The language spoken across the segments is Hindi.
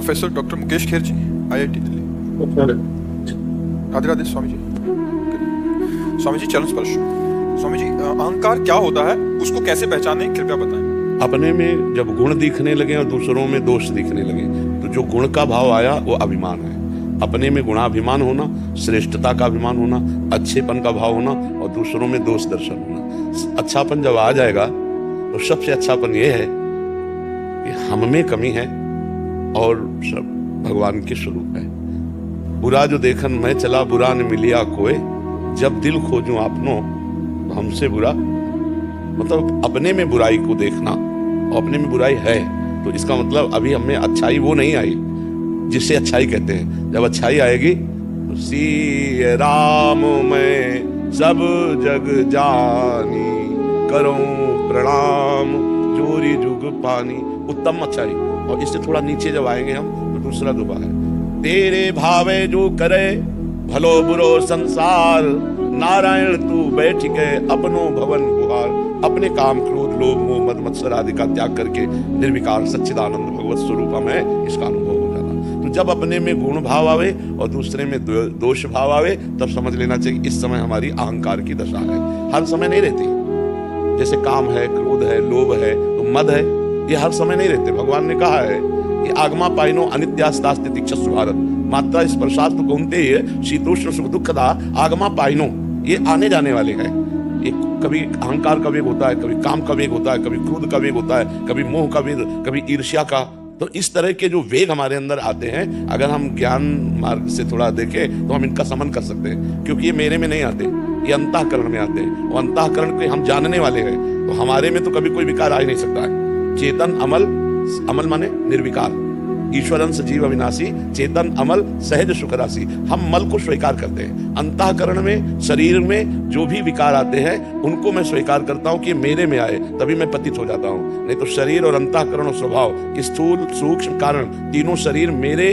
प्रोफेसर डॉक्टर मुकेश खेर जी, IIT दिल्ली। राधे राधे स्वामी जी। स्वामी जी चरण स्पर्श। स्वामी जी, अहंकार क्या होता है, उसको कैसे पहचानें, कृपया बताएं। अपने में जब गुण दिखने लगे और दूसरों में दोष दिखने लगे तो जो गुण का भाव आया वो अभिमान है। अपने में गुणाभिमान होना, श्रेष्ठता का अभिमान होना, अच्छेपन का भाव होना और दूसरों में दोष दर्शन होना। अच्छापन जब आ जाएगा तो सबसे अच्छापन ये है कि हम में कमी है और सब भगवान के स्वरूप है। बुरा जो देखन मैं चला, बुरा न मिलिया कोई, जब दिल खोजूं आपनो तो हमसे बुरा। मतलब अपने में बुराई को देखना और अपने में बुराई है तो इसका मतलब अभी हमें अच्छाई वो नहीं आई जिससे अच्छाई कहते हैं। जब अच्छाई आएगी तो सी राम मैं सब जग जानी, करूं प्रणाम जोरी जुग पानी। उत्तम अच्छाई। और इससे थोड़ा नीचे जब आएंगे हम तो दूसरा दुबा है, तेरे भावे जो करे भलो बुरो संसार, नारायण तू बैठ के अपनो भवन गुहार। अपने काम क्रोध लोभ मोह मद मत्सर आदि का त्याग करके निर्विकार सच्चिदानंद भगवत स्वरूप में इसका अनुभव हो जाना। तो जब अपने में गुण भाव आवे और दूसरे में दोष भाव आवे तब समझ लेना चाहिए इस समय हमारी अहंकार की दशा है। हर समय नहीं रहती। जैसे काम है, क्रोध है, लोभ है, तो मद है, ये हर समय नहीं रहते। भगवान ने कहा है कि आगमा पाइनो अनित्यास्तास्ति तिक्षस्व भारत, मात्रा स्पर्शात तो कौनते ही शीतोष्ण सुख दुखदा आगमा पाइनो, ये आने जाने वाले हैं। ये कभी अहंकार का वेग होता है, कभी काम का वेग होता है, कभी क्रोध का वेग होता है, कभी मोह का वेग, कभी ईर्ष्या का। तो इस तरह के जो वेग हमारे अंदर आते हैं, अगर हम ज्ञान मार्ग से थोड़ा देखें तो हम इनका समन कर सकते हैं, क्योंकि ये मेरे में नहीं आते, ये अंतःकरण में आते हैं और अंतःकरण को हम जानने वाले हैं। तो हमारे में तो कभी कोई विकार आ ही नहीं सकता है। चेतन अमल, अमल माने निर्विकार, ईश्वरन सजीव अविनाशी, चेतन अमल सहज सुख राशि। हम मल को स्वीकार करते हैं। अंतःकरण में, शरीर में जो भी विकार आते हैं उनको मैं स्वीकार करता हूं कि मेरे में आए, तभी मैं पतित हो जाता हूं। नहीं तो शरीर और अंतःकरण और स्वभाव, स्थूल सूक्ष्म कारण, तीनों शरीर मेरे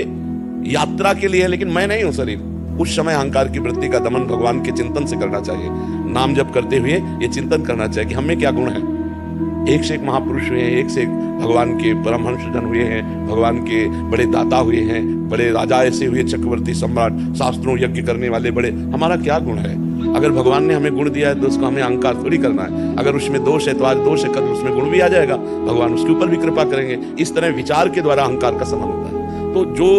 यात्रा के लिए है, लेकिन मैं नहीं हूं शरीर। उस समय अहंकार की वृत्ति का दमन भगवान के चिंतन से करना चाहिए। नाम जप करते हुए ये चिंतन करना चाहिए कि हमें क्या गुण है। एक से एक महापुरुष हुए हैं, एक से एक भगवान के परमहंस जन हुए हैं, भगवान के बड़े दाता हुए हैं, बड़े राजा ऐसे हुए, चक्रवर्ती सम्राट, शास्त्रों यज्ञ करने वाले बड़े। हमारा क्या गुण है? अगर भगवान ने हमें गुण दिया है तो उसको हमें अहंकार थोड़ी करना है। अगर उसमें दोष है तो आज दोष है, कल उसमें गुण भी आ जाएगा, भगवान उसके ऊपर भी कृपा करेंगे। इस तरह विचार के द्वारा अहंकार का समन होता है। तो जो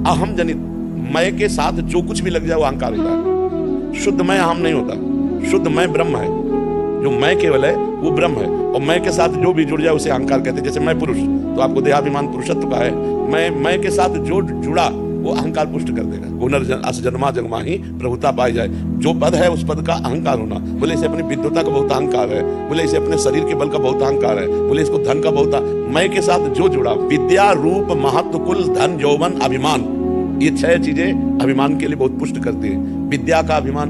अहम जनित मैं के साथ जो कुछ भी लग जाए वो अहंकार होता है। शुद्ध मैं अहम नहीं होता, शुद्ध मैं ब्रह्म है। जो मैं केवल है वो ब्रह्म है और मैं के साथ जो भी जुड़ जाए उसे अहंकार कहते हैं। जैसे मैं पुरुष तो आपको देहाभिमान पुरुषत्व का है, मैं के साथ जो जुड़ा वो अहंकार पुष्ट कर देगा। पुनर्जन्म जन्मा जन्मा ही प्रभुता पाई जाए। जो पद है उस पद का अहंकार होना, बोले इसे अपनी विद्वता का बहुत अहंकार है, बोले इसे अपने शरीर के बल का बहुत अहंकार है, बोले इसको धन का बहुत। मैं के साथ जो जुड़ा, विद्या रूप महत्व कुल धन यौवन अभिमान, ये 6 चीजें अभिमान के लिए बहुत पुष्ट करती है। विद्या का अभिमान,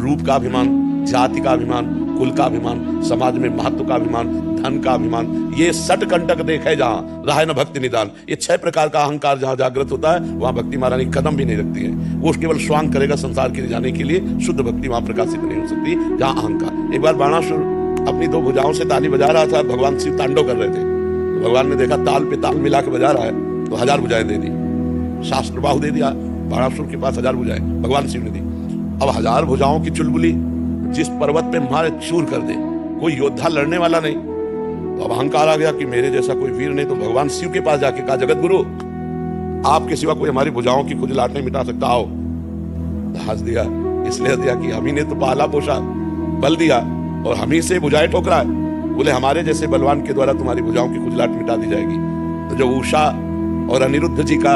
रूप का अभिमान, जाति का अभिमान, कुल का अभिमान, समाज में महत्व का अभिमान, धन का अभिमान, ये सट कंटक देखे जहां रहा न भक्ति निदान। ये 6 प्रकार का अहंकार जहां जागृत होता है वहां भक्ति महारानी कदम भी नहीं रखती है। वो केवल स्वांग करेगा संसार के जाने के लिए। शुद्ध भक्ति वहां प्रकाशित नहीं हो सकती जहां अहंकार। एक बार बाणासुर अपनी 2 भुजाओं से ताली बजा रहा था, भगवान शिव तांडव कर रहे थे। तो भगवान ने देखा ताल पे ताल मिला के बजा रहा है तो 1000 भुजाएं दे दी, शास्त्र बाहु दे दिया। बाणासुर के पास 1000 भुजाएं भगवान शिव ने दी। अब 1000 भुजाओं की चुलबुली जिस पर्वत पे मारे चूर कर दे, कोई योद्धा लड़ने वाला नहीं। तो अब अहंकार आ गया कि मेरे जैसा कोई वीर नहीं। तो भगवान शिव के पास जाके कहा, जगत गुरु आपके सिवा कोई हमारी भुजाओं की खुजलाहट नहीं मिटा सकता, आओ। हंस दिया, इसलिए दिया कि हम ही ने तो पाला पोषा, बल दिया और हम ही से भुजाएं ठोकरा है। बोले हमारे जैसे बलवान के द्वारा तुम्हारी भुजाओं की खुजलाहट मिटा दी जाएगी। तो जब उषा और अनिरुद्ध जी का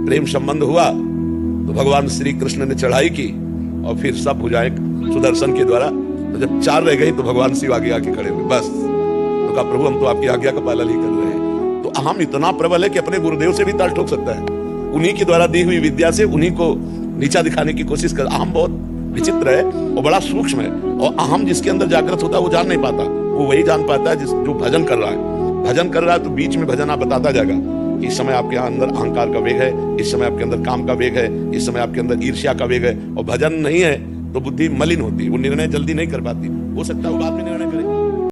प्रेम संबंध हुआ तो भगवान श्री कृष्ण ने चढ़ाई की और फिर सब भुजाएं सुदर्शन के द्वारा। तो जब 4 रह गई तो भगवान शिव आगे आके खड़े हुए। बस तो कहा, प्रभु हम तो आपकी आज्ञा का पालन ही कर रहे हैं। तो अहम इतना प्रबल है कि अपने गुरुदेव से भी ताल ठोक सकता है। उन्हीं के द्वारा दी हुई विद्या से उन्हीं को नीचा दिखाने की कोशिश कर। अहम बहुत विचित्र है और बड़ा सूक्ष्म है। और अहम जिसके अंदर जागृत होता है वो जान नहीं पाता। वो वही जान पाता है जो भजन कर रहा है। भजन कर रहा है तो बीच में भजन आप बताता जाएगा। इस समय आपके अंदर अहंकार का वेग है, इस समय आपके अंदर काम का वेग है, इस समय आपके अंदर ईर्ष्या का वेग है। और भजन नहीं है तो बुद्धि मलिन होती है, वो निर्णय जल्दी नहीं कर पाती। हो सकता है वो बाद में निर्णय करे।